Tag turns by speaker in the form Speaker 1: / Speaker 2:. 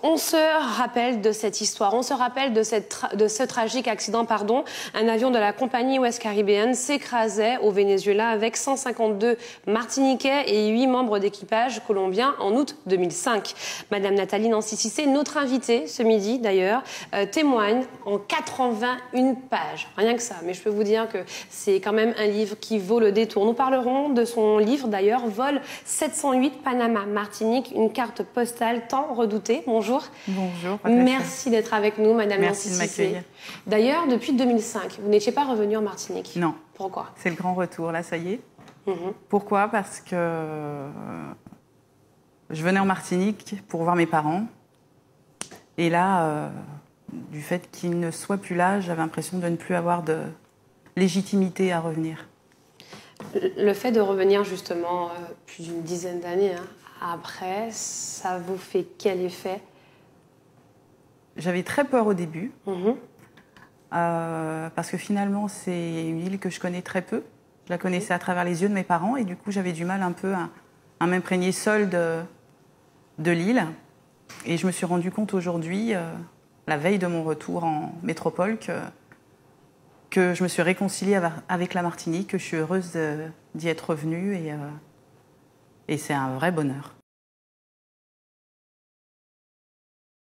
Speaker 1: On se rappelle de cette histoire, on se rappelle de ce tragique accident. Un avion de la compagnie Ouest Caribbean s'écrasait au Venezuela avec 152 Martiniquais et 8 membres d'équipage colombiens en août 2005. Madame Nathalie Nancy-Cissé, notre invitée ce midi d'ailleurs, témoigne en 81 pages. Rien que ça, mais je peux vous dire que c'est quand même un livre qui vaut le détour. Nous parlerons de son livre d'ailleurs, Vol 708 Panama Martinique, une carte postale tant redoutée. Bonjour.
Speaker 2: Bonjour, Patricia.
Speaker 1: Merci d'être avec nous, Madame
Speaker 2: Merci
Speaker 1: Nancy
Speaker 2: de
Speaker 1: Cissé.
Speaker 2: m'accueillir.
Speaker 1: D'ailleurs, depuis 2005, vous n'étiez pas revenue en Martinique.
Speaker 2: Non.
Speaker 1: Pourquoi?
Speaker 2: C'est le grand retour, là, ça y est. Pourquoi? Parce que je venais en Martinique pour voir mes parents. Et là, du fait qu'ils ne soient plus là, j'avais l'impression de ne plus avoir de légitimité à revenir.
Speaker 1: Le fait de revenir justement plus d'une dizaine d'années après, ça vous fait quel effet?
Speaker 2: J'avais très peur au début, parce que finalement, c'est une île que je connais très peu. Je la connaissais à travers les yeux de mes parents, et du coup, j'avais du mal un peu à m'imprégner seule de l'île. Et je me suis rendu compte aujourd'hui, la veille de mon retour en métropole, que je me suis réconciliée avec la Martinique, que je suis heureuse d'y être revenue, et c'est un vrai bonheur.